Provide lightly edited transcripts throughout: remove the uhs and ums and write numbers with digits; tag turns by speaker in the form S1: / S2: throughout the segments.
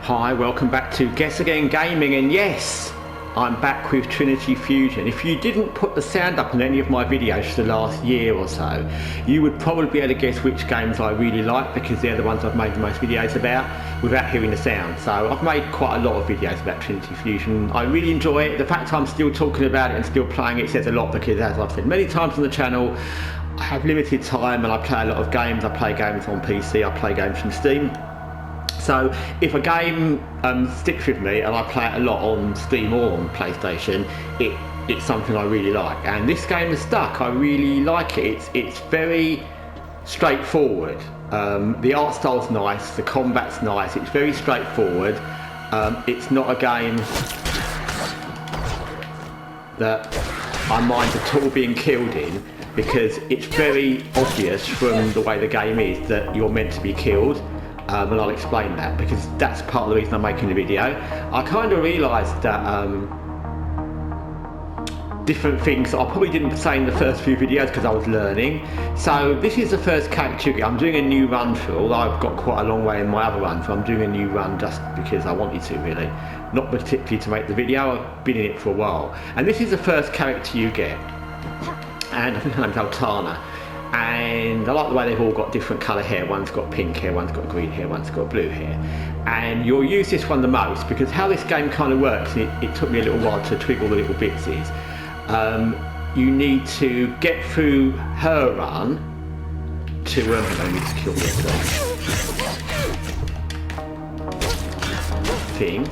S1: Hi, welcome back to Guessagaingaming, and yes, I'm back with Trinity Fusion. If you didn't put the sound up in any of my videos for the last year or so, you would probably be able to guess which games I really like, because they're the ones I've made the most videos about without hearing the sound. So I've made quite a lot of videos about Trinity Fusion. I really enjoy it. The fact I'm still talking about it and still playing it says a lot, because as I've said many times on the channel, I have limited time and I play a lot of games. I play games on PC, I play games from Steam. So if a game sticks with me and I play it a lot on Steam or on PlayStation, it's something I really like. And this game is stuck. I really like it. It's very straightforward. The art style's nice, the combat's nice, it's very straightforward. It's not a game that I mind at all being killed in, because it's very obvious from the way the game is that you're meant to be killed. And I'll explain that, because that's part of the reason I'm making the video. I kind of realised that different things that I probably didn't say in the first few videos because I was learning. So this is the first character. I'm doing a new run through, although I've got quite a long way in my other run, so I'm doing a new run just because I wanted to, really. Not particularly to make the video, I've been in it for a while. And this is the first character you get. And I think her name's Altana. And I like the way they've all got different colour hair. One's got pink hair, one's got green hair, one's got blue hair. And you'll use this one the most, because how this game kind of works, it took me a little while to twig all the little bits, is you need to get through her run to I need to kill the thing.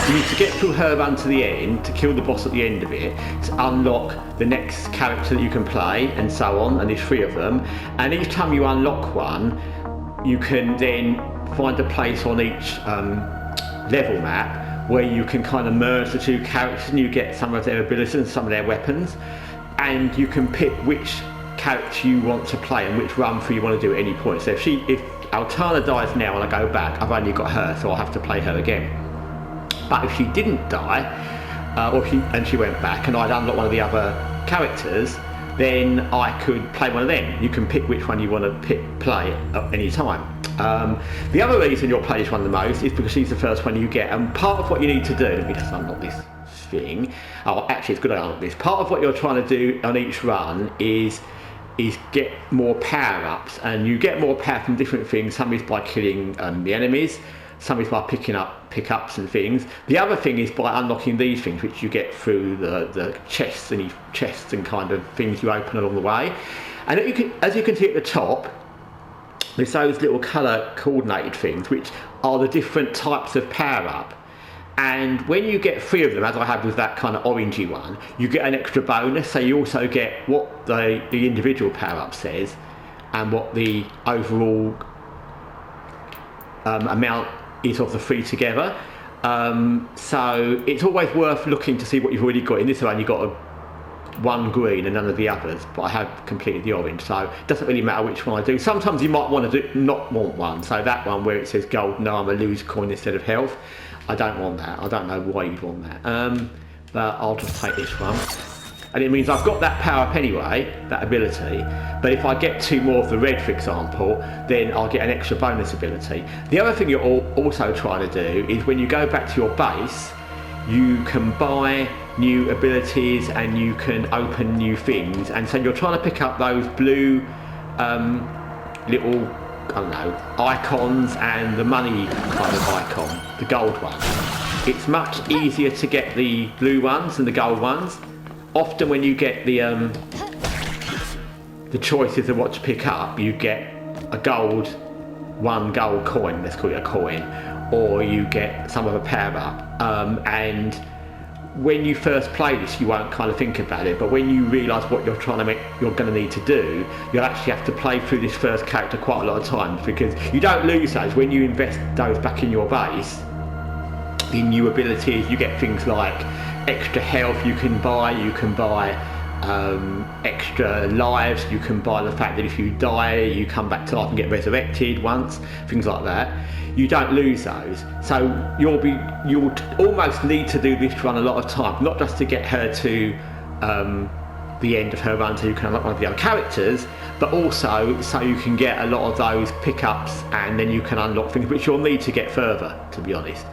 S1: You need to get through her run to the end, to kill the boss at the end of it, to unlock the next character that you can play, and so on, and there's 3 of them. And each time you unlock one, you can then find a place on each level map where you can kind of merge the 2 characters, and you get some of their abilities and some of their weapons, and you can pick which character you want to play and which run through you want to do at any point. So if Altana dies now and I go back, I've only got her, so I'll have to play her again. But if she didn't die, and she went back and I'd unlocked one of the other characters, then I could play one of them. You can pick which one you want to play at any time. The other reason you'll play this one the most is because she's the first one you get, and part of what you need to do, let me just unlock this thing. Oh, actually it's good I unlock this. Part of what you're trying to do on each run is get more power-ups, and you get more power from different things. Some is by killing the enemies, some is by picking up pickups and things. The other thing is by unlocking these things, which you get through the chests and kind of things you open along the way. And as you can see at the top, there's those little colour coordinated things, which are the different types of power up. And when you get 3 of them, as I have with that kind of orangey one, you get an extra bonus. So you also get what the individual power up says, and what the overall amount is of the 3 together. So it's always worth looking to see what you've already got. In this one you got 1 green and none of the others, but I have completed the orange, so it doesn't really matter which one I do. Sometimes you might want to not want one, so that one where it says gold, no, I'm a lose coin instead of health, I don't want that. I don't know why you'd want that, but I'll just take this one. And it means I've got that power up anyway, that ability, but if I get 2 more of the red, for example, then I'll get an extra bonus ability. The other thing you're also trying to do is when you go back to your base, you can buy new abilities and you can open new things, and so you're trying to pick up those blue little, I don't know, icons, and the money kind of icon, the gold one. It's much easier to get the blue ones than the gold ones. Often when you get the choices of what to pick up, you get a one gold coin, let's call it a coin, or you get some of a power up. And when you first play this, you won't kind of think about it, but when you realise what you're going to need to do, you'll actually have to play through this first character quite a lot of times, because you don't lose those. When you invest those back in your base, the new abilities, you get things like extra health you can buy extra lives, you can buy the fact that if you die you come back to life and get resurrected once, things like that. You don't lose those, so you'll almost need to do this run a lot of times, not just to get her to the end of her run so you can unlock one of the other characters, but also so you can get a lot of those pickups, and then you can unlock things which you'll need to get further, to be honest.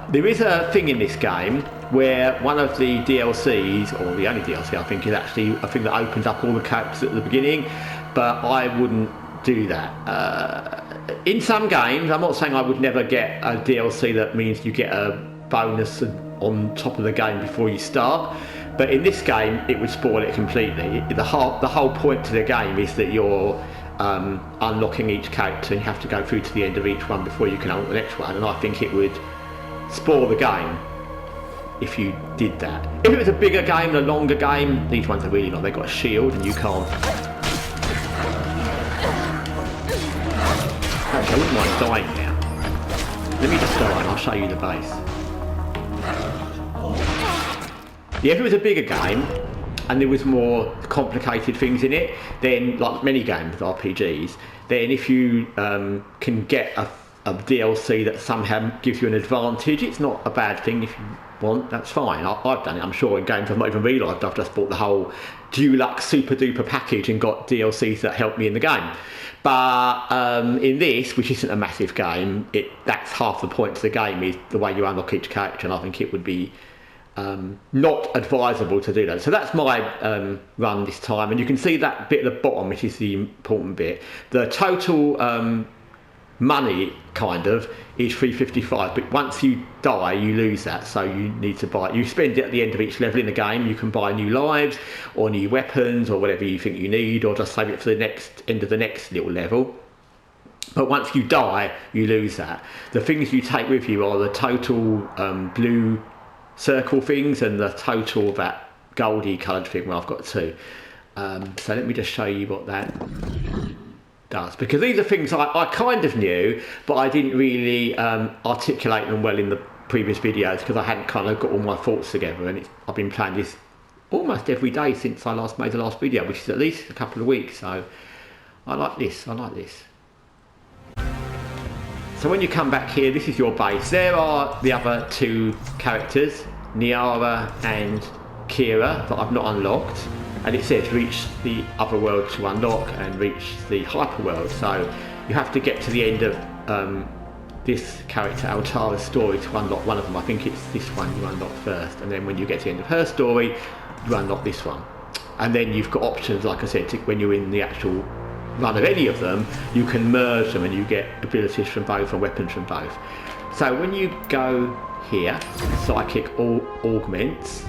S1: There is a thing in this game where one of the DLCs, or the only DLC I think, is actually a thing that opens up all the characters at the beginning, but I wouldn't do that. In some games, I'm not saying I would never get a DLC that means you get a bonus on top of the game before you start, but in this game it would spoil it completely. The whole point to the game is that you're unlocking each character, and you have to go through to the end of each one before you can unlock the next one, and I think it would spoil the game if you did that. If it was a bigger game and a longer game, these ones are really long. They've got a shield and you can't. Actually, I wouldn't mind dying now. Let me just die and I'll show you the base. Yeah, if it was a bigger game and there was more complicated things in it, then, like many games, RPGs, then if you can get a DLC that somehow gives you an advantage, it's not a bad thing. If you want, that's fine. I've done it, I'm sure, in games I've not even realised I've just bought the whole deluxe super duper package and got DLCs that help me in the game. But in this, which isn't a massive game, that's half the point of the game, is the way you unlock each character, and I think it would be not advisable to do that. So that's my run this time, and you can see that bit at the bottom, which is the important bit. The total money kind of is 355, but once you die you lose that, so you need to buy, you spend it at the end of each level in the game. You can buy new lives or new weapons or whatever you think you need, or just save it for the next end of the next little level. But once you die you lose that. The things you take with you are the total blue circle things and the total of that goldy coloured thing. Well, I've got two, so let me just show you what that does, because these are things I kind of knew, but I didn't really articulate them well in the previous videos because I hadn't kind of got all my thoughts together, and I've been playing this almost every day since I last made the last video, which is at least a couple of weeks, so I like this. So when you come back here, this is your base. There are the other two characters, Niara and Kira, that I've not unlocked. And it says reach the other world to unlock and reach the hyper world. So you have to get to the end of this character Altara's story to unlock one of them. I think it's this one you unlock first, and then when you get to the end of her story you unlock this one. And then you've got options, like I said, when you're in the actual run of any of them, you can merge them and you get abilities from both and weapons from both. So when you go here, psychic augments,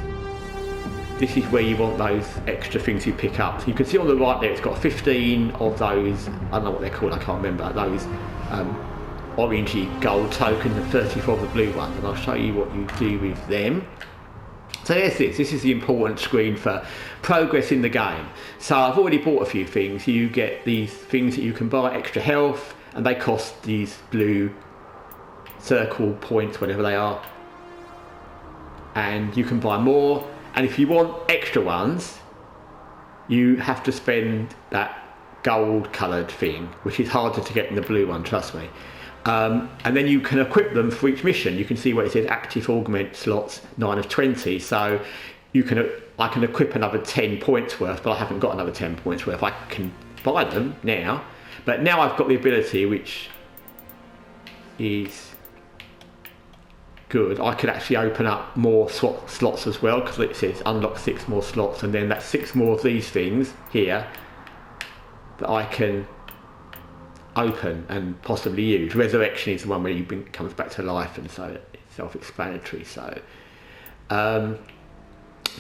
S1: this is where you want those extra things you pick up. So you can see on the right there, it's got 15 of those, I don't know what they're called, I can't remember, those orangey gold tokens and 34 of the blue ones, and I'll show you what you do with them. So there's this is the important screen for progress in the game. So I've already bought a few things. You get these things that you can buy, extra health, and they cost these blue circle points, whatever they are, and you can buy more. And if you want extra ones, you have to spend that gold coloured thing, which is harder to get than the blue one, trust me. And then you can equip them for each mission. You can see where it says active augment slots 9 of 20. So I can equip another 10 points worth, but I haven't got another 10 points worth. I can buy them now, but now I've got the ability, which is good. I could actually open up more slots as well, because it says unlock 6 more slots, and then that's 6 more of these things here that I can open and possibly use. Resurrection is the one where you comes back to life, and so it's self-explanatory. So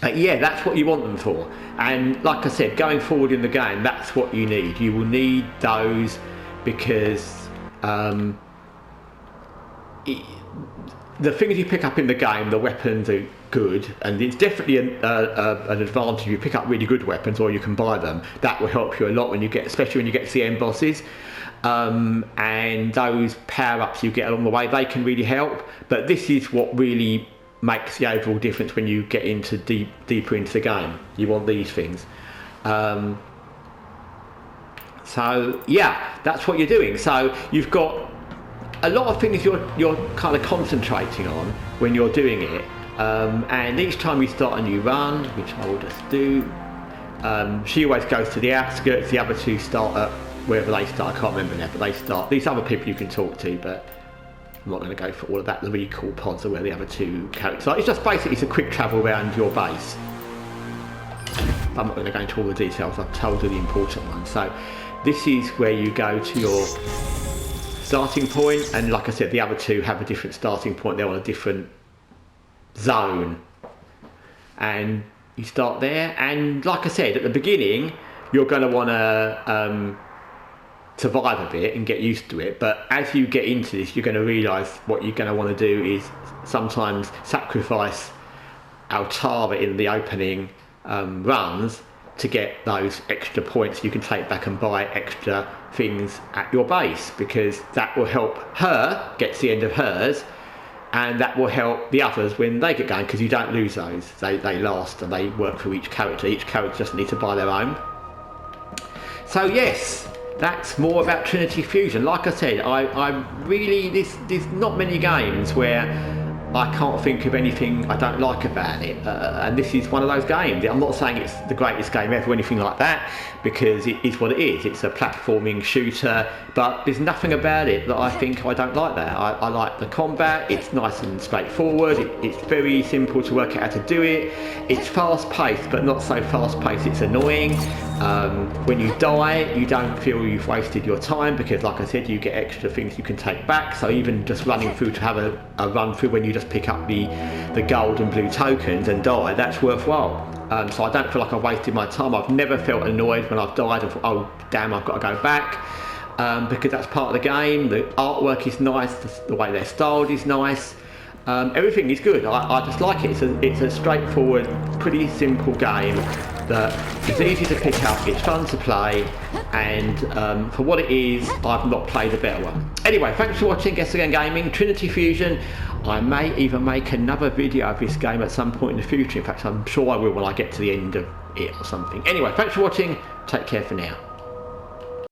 S1: but yeah, that's what you want them for. And like I said, going forward in the game, that's what you need. You will need those because the things you pick up in the game, the weapons are good, and it's definitely an advantage if you pick up really good weapons, or you can buy them. That will help you a lot when you get, especially when you get to the end bosses. And those power-ups you get along the way, they can really help. But this is what really makes the overall difference when you get into deeper into the game. You want these things. So yeah, that's what you're doing. So you've got a lot of things you're kind of concentrating on when you're doing it, and each time you start a new run, which I will just do, She always goes to the outskirts, the other two start at wherever they start, I can't remember now, but they start, these other people you can talk to, but I'm not going to go for all of that. The really cool pods are where the other two characters are. It's just basically, it's a quick travel around your base. I'm not going to go into all the details, I've told you the important ones. So this is where you go to your starting point, and like I said, the other two have a different starting point, they're on a different zone. And you start there, and like I said, at the beginning, you're going to want to survive a bit and get used to it, but as you get into this, you're going to realise what you're going to want to do is sometimes sacrifice Altara in the opening runs to get those extra points you can take back and buy extra things at your base, because that will help her get to the end of hers, and that will help the others when they get going, because you don't lose those, they last and they work for each character just needs to buy their own. So yes, that's more about Trinity Fusion. Like I said, I really, there's not many games where I can't think of anything I don't like about it, and this is one of those games. I'm not saying it's the greatest game ever or anything like that, because it is what it is. It's a platforming shooter, but there's nothing about it that I think I don't like that. I like the combat, it's nice and straightforward, it's very simple to work out how to do it. It's fast paced, but not so fast paced it's annoying. When you die, you don't feel you've wasted your time, because like I said, you get extra things you can take back, so even just running through to have a run through when you just pick up the gold and blue tokens and die, that's worthwhile. So I don't feel like I've wasted my time. I've never felt annoyed when I've died and thought, oh damn, I've got to go back, because that's part of the game. The artwork is nice, the way they're styled is nice, everything is good. I just like it. It's a straightforward, pretty simple game that is easy to pick up, it's fun to play, and for what it is, I've not played a better one. Anyway, thanks for watching Guessagaingaming, Trinity Fusion. I may even make another video of this game at some point in the future. In fact, I'm sure I will when I get to the end of it or something. Anyway, thanks for watching, take care for now.